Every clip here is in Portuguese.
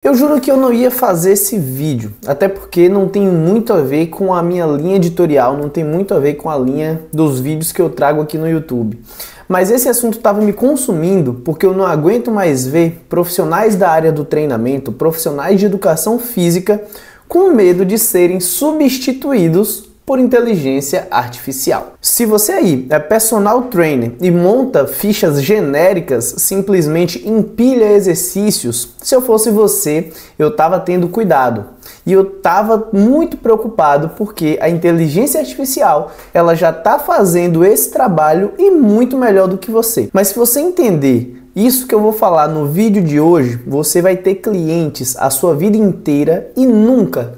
Eu juro que eu não ia fazer esse vídeo, até porque não tem muito a ver com a minha linha editorial, não tem muito a ver com a linha dos vídeos que eu trago aqui no YouTube. Mas esse assunto estava me consumindo porque eu não aguento mais ver profissionais da área do treinamento, profissionais de educação física, com medo de serem substituídos por inteligência artificial. Se você aí é personal trainer e monta fichas genéricas, simplesmente empilha exercícios, se eu fosse você, eu estava tendo cuidado. E eu estava muito preocupado porque a inteligência artificial, ela já está fazendo esse trabalho e muito melhor do que você. Mas se você entender isso que eu vou falar no vídeo de hoje, você vai ter clientes a sua vida inteira e nunca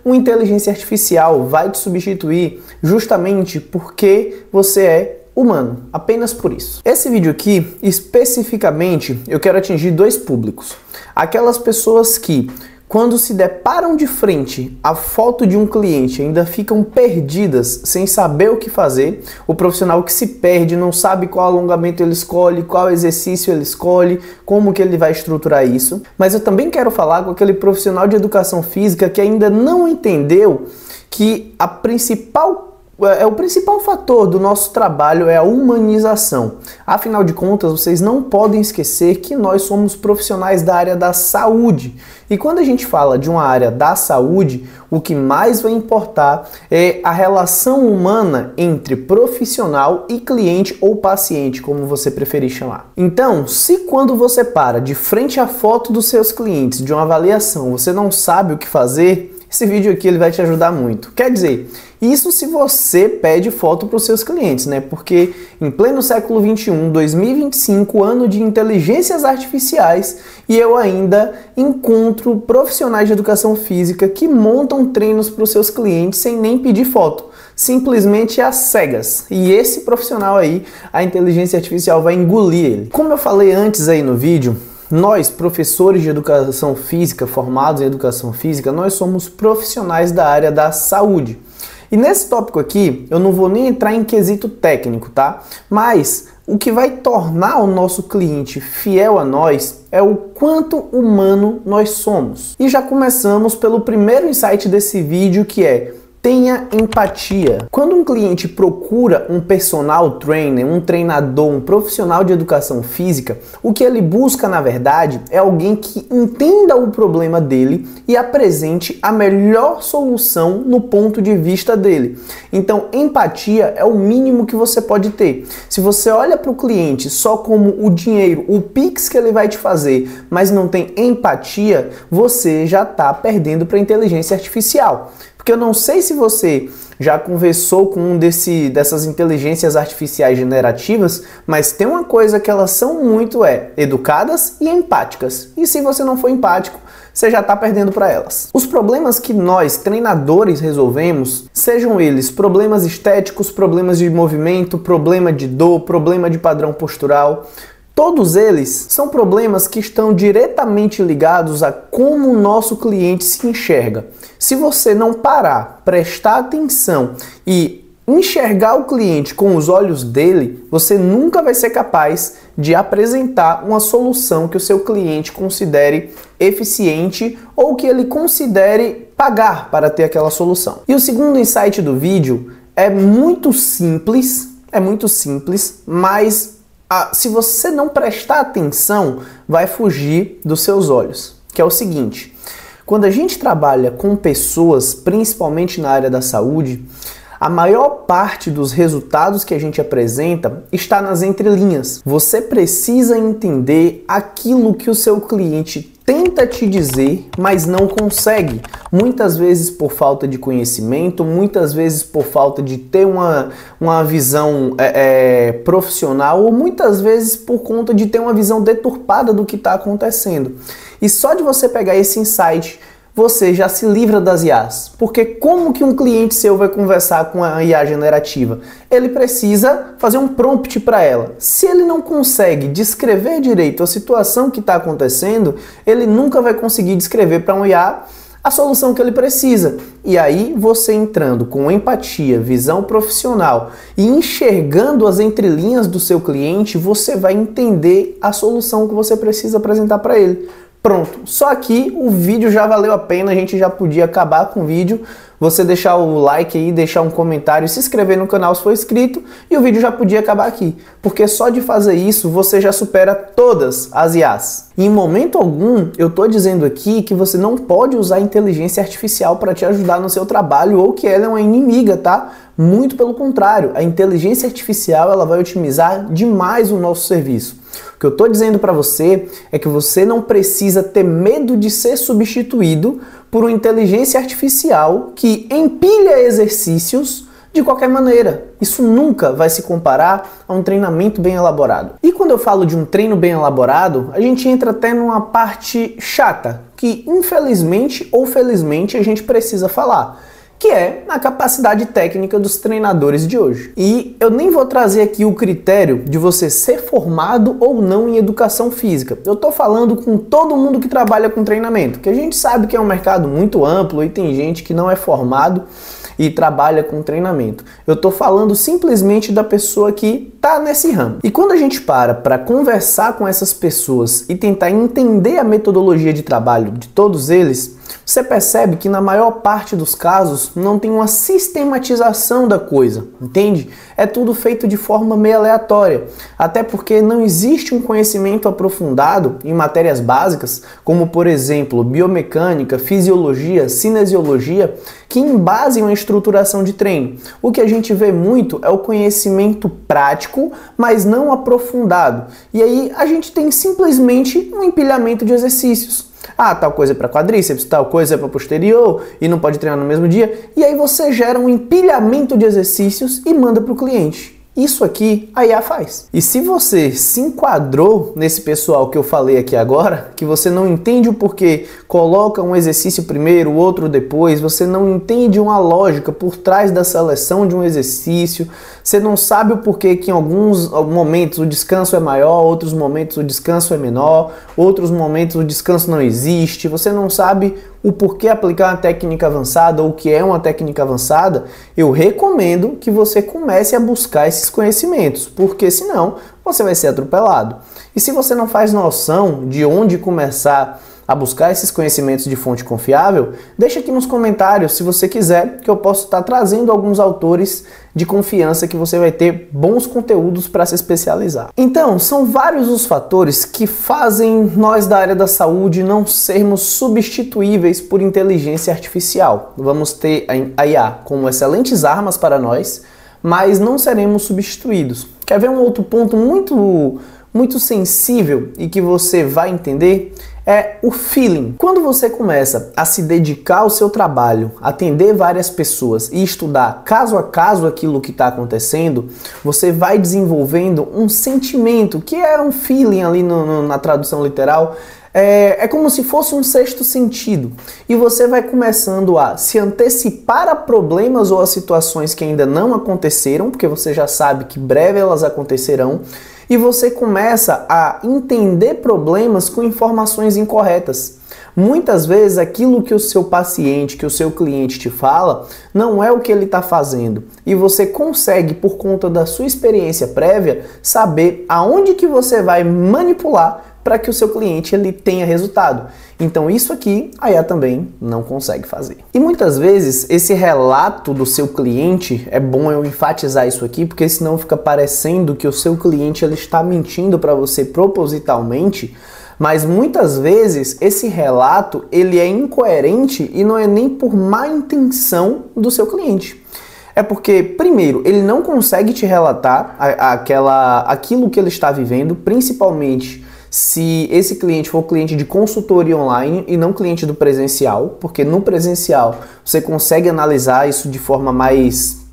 uma inteligência artificial vai te substituir justamente porque você é humano, apenas por isso. Esse vídeo aqui, especificamente, eu quero atingir dois públicos. Aquelas pessoas que, quando se deparam de frente à foto de um cliente, ainda ficam perdidas sem saber o que fazer. O profissional que se perde, não sabe qual alongamento ele escolhe, qual exercício ele escolhe, como que ele vai estruturar isso. Mas eu também quero falar com aquele profissional de educação física que ainda não entendeu que o principal fator do nosso trabalho é a humanização. Afinal de contas, vocês não podem esquecer que nós somos profissionais da área da saúde. E quando a gente fala de uma área da saúde, o que mais vai importar é a relação humana entre profissional e cliente ou paciente, como você preferir chamar. Então, se quando você para de frente à foto dos seus clientes de uma avaliação, você não sabe o que fazer, esse vídeo aqui ele vai te ajudar muito. Quer dizer, isso se você pede foto para os seus clientes, né? Porque em pleno século 21, 2025, ano de inteligências artificiais, e eu ainda encontro profissionais de educação física que montam treinos para os seus clientes sem nem pedir foto, simplesmente às cegas. E esse profissional aí, a inteligência artificial vai engolir ele. Como eu falei antes aí no vídeo, nós, professores de educação física, formados em educação física, nós somos profissionais da área da saúde. E nesse tópico aqui, eu não vou nem entrar em quesito técnico, tá? Mas o que vai tornar o nosso cliente fiel a nós é o quanto humano nós somos. E já começamos pelo primeiro insight desse vídeo, que é: tenha empatia. Quando um cliente procura um personal trainer, um treinador, um profissional de educação física, o que ele busca, na verdade, é alguém que entenda o problema dele e apresente a melhor solução no ponto de vista dele. Então, empatia é o mínimo que você pode ter. Se você olha para o cliente só como o dinheiro, o Pix que ele vai te fazer, mas não tem empatia, você já está perdendo para a inteligência artificial. Porque eu não sei se você já conversou com dessas inteligências artificiais generativas, mas tem uma coisa que elas são muito educadas e empáticas. E se você não for empático, você já está perdendo para elas. Os problemas que nós, treinadores, resolvemos, sejam eles problemas estéticos, problemas de movimento, problema de dor, problema de padrão postural, todos eles são problemas que estão diretamente ligados a como o nosso cliente se enxerga. Se você não parar, prestar atenção e enxergar o cliente com os olhos dele, você nunca vai ser capaz de apresentar uma solução que o seu cliente considere eficiente ou que ele considere pagar para ter aquela solução. E o segundo insight do vídeo é muito simples, mas se você não prestar atenção, vai fugir dos seus olhos, que é o seguinte: quando a gente trabalha com pessoas, principalmente na área da saúde, a maior parte dos resultados que a gente apresenta está nas entrelinhas. Você precisa entender aquilo que o seu cliente tenta te dizer, mas não consegue. Muitas vezes por falta de conhecimento, muitas vezes por falta de ter uma visão profissional, ou muitas vezes por conta de ter uma visão deturpada do que está acontecendo. E só de você pegar esse insight, você já se livra das IAs. Porque como que um cliente seu vai conversar com a IA generativa? Ele precisa fazer um prompt para ela. Se ele não consegue descrever direito a situação que está acontecendo, ele nunca vai conseguir descrever para um IA a solução que ele precisa. E aí você entrando com empatia, visão profissional e enxergando as entrelinhas do seu cliente, você vai entender a solução que você precisa apresentar para ele. Pronto, só aqui o vídeo já valeu a pena, a gente já podia acabar com o vídeo, você deixar o like aí, deixar um comentário, se inscrever no canal se for inscrito e o vídeo já podia acabar aqui, porque só de fazer isso você já supera todas as IAs. E em momento algum eu tô dizendo aqui que você não pode usar a inteligência artificial para te ajudar no seu trabalho ou que ela é uma inimiga, tá? Muito pelo contrário, a inteligência artificial ela vai otimizar demais o nosso serviço. O que eu estou dizendo para você é que você não precisa ter medo de ser substituído por uma inteligência artificial que empilha exercícios de qualquer maneira. Isso nunca vai se comparar a um treinamento bem elaborado. E quando eu falo de um treino bem elaborado, a gente entra até numa parte chata, que infelizmente ou felizmente a gente precisa falar, que é a capacidade técnica dos treinadores de hoje. E eu nem vou trazer aqui o critério de você ser formado ou não em educação física. Eu tô falando com todo mundo que trabalha com treinamento, que a gente sabe que é um mercado muito amplo e tem gente que não é formado e trabalha com treinamento. Eu tô falando simplesmente da pessoa que tá nesse ramo. E quando a gente para conversar com essas pessoas e tentar entender a metodologia de trabalho de todos eles, você percebe que na maior parte dos casos não tem uma sistematização da coisa, entende? É tudo feito de forma meio aleatória, até porque não existe um conhecimento aprofundado em matérias básicas, como por exemplo biomecânica, fisiologia, cinesiologia, que embasem uma estruturação de treino. O que a gente vê muito é o conhecimento prático, mas não aprofundado. E aí a gente tem simplesmente um empilhamento de exercícios. Ah, tal coisa é para quadríceps, tal coisa é para posterior e não pode treinar no mesmo dia. E aí você gera um empilhamento de exercícios e manda para o cliente. Isso aqui a IA faz. E se você se enquadrou nesse pessoal que eu falei aqui agora, que você não entende o porquê coloca um exercício primeiro, o outro depois, você não entende uma lógica por trás da seleção de um exercício, você não sabe o porquê que em alguns momentos o descanso é maior, outros momentos o descanso é menor, outros momentos o descanso não existe, você não sabe o porquê aplicar uma técnica avançada ou o que é uma técnica avançada, eu recomendo que você comece a buscar esses conhecimentos, porque senão você vai ser atropelado. E se você não faz noção de onde começar a buscar esses conhecimentos de fonte confiável, deixa aqui nos comentários se você quiser que eu possa estar trazendo alguns autores de confiança que você vai ter bons conteúdos para se especializar. Então, são vários os fatores que fazem nós da área da saúde não sermos substituíveis por inteligência artificial. Vamos ter a IA como excelentes armas para nós, mas não seremos substituídos. Quer ver um outro ponto muito sensível e que você vai entender? É o feeling. Quando você começa a se dedicar ao seu trabalho, atender várias pessoas e estudar caso a caso aquilo que está acontecendo, você vai desenvolvendo um sentimento, que é um feeling ali na tradução literal, é como se fosse um sexto sentido. E você vai começando a se antecipar a problemas ou a situações que ainda não aconteceram, porque você já sabe que breve elas acontecerão, e você começa a entender problemas com informações incorretas. Muitas vezes aquilo que o seu paciente, que o seu cliente te fala, não é o que ele está fazendo. E você consegue, por conta da sua experiência prévia, saber aonde que você vai manipular para que o seu cliente ele tenha resultado. Então isso aqui a IA também não consegue fazer. E muitas vezes esse relato do seu cliente, é bom eu enfatizar isso aqui, porque senão fica parecendo que o seu cliente ele está mentindo para você propositalmente, mas muitas vezes esse relato ele é incoerente e não é nem por má intenção do seu cliente. É porque, primeiro, ele não consegue te relatar aquilo que ele está vivendo, principalmente se esse cliente for cliente de consultoria online e não cliente do presencial, porque no presencial você consegue analisar isso de forma mais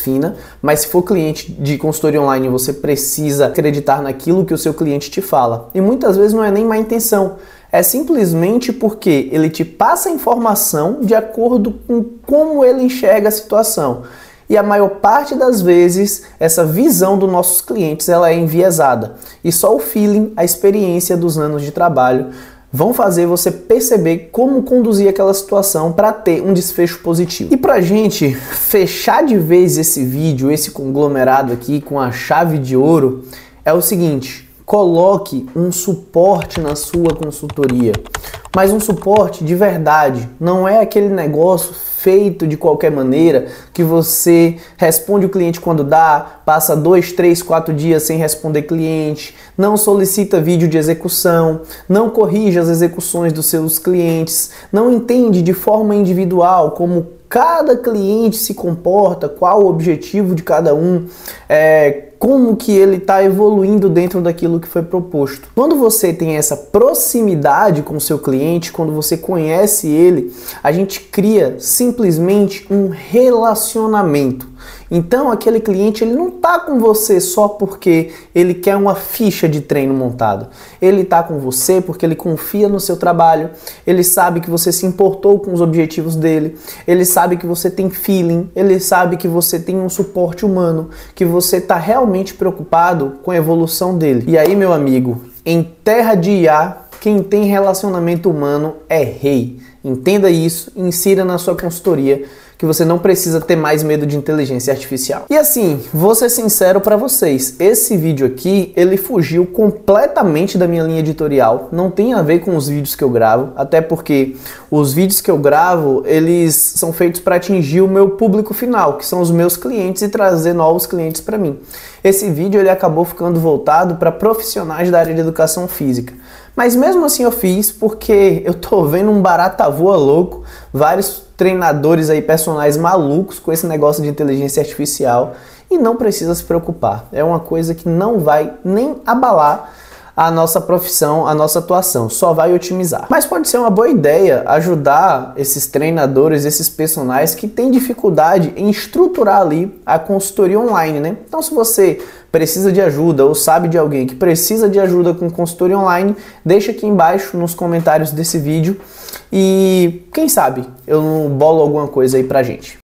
fina, mas se for cliente de consultoria online você precisa acreditar naquilo que o seu cliente te fala. E muitas vezes não é nem má intenção, é simplesmente porque ele te passa a informação de acordo com como ele enxerga a situação. E a maior parte das vezes, essa visão dos nossos clientes ela é enviesada. E só o feeling, a experiência dos anos de trabalho vão fazer você perceber como conduzir aquela situação para ter um desfecho positivo. E pra gente fechar de vez esse vídeo, esse conglomerado aqui com a chave de ouro, é o seguinte: coloque um suporte na sua consultoria, mas um suporte de verdade. Não é aquele negócio feito de qualquer maneira que você responde o cliente quando dá, passa 2, 3, 4 dias sem responder cliente, não solicita vídeo de execução, não corrige as execuções dos seus clientes, não entende de forma individual como cada cliente se comporta, qual o objetivo de cada um, como que ele está evoluindo dentro daquilo que foi proposto. Quando você tem essa proximidade com o seu cliente, quando você conhece ele, a gente cria simplesmente um relacionamento. Então aquele cliente ele não está com você só porque ele quer uma ficha de treino montada. Ele está com você porque ele confia no seu trabalho, ele sabe que você se importou com os objetivos dele, ele sabe que você tem feeling, ele sabe que você tem um suporte humano, que você está realmente preocupado com a evolução dele. E aí, meu amigo, em terra de IA, quem tem relacionamento humano é rei. Entenda isso, insira na sua consultoria que você não precisa ter mais medo de inteligência artificial. E assim, vou ser sincero para vocês, esse vídeo aqui, ele fugiu completamente da minha linha editorial, não tem a ver com os vídeos que eu gravo, até porque os vídeos que eu gravo, eles são feitos para atingir o meu público final, que são os meus clientes e trazer novos clientes para mim. Esse vídeo ele acabou ficando voltado para profissionais da área de educação física. Mas mesmo assim eu fiz porque eu tô vendo um barata voa louco, vários treinadores aí, personagens malucos com esse negócio de inteligência artificial e não precisa se preocupar. É uma coisa que não vai nem abalar a nossa profissão, a nossa atuação, só vai otimizar. Mas pode ser uma boa ideia ajudar esses treinadores, esses personagens que têm dificuldade em estruturar ali a consultoria online, né? Então se você precisa de ajuda ou sabe de alguém que precisa de ajuda com consultoria online, deixa aqui embaixo nos comentários desse vídeo e quem sabe eu não bolo alguma coisa aí pra gente.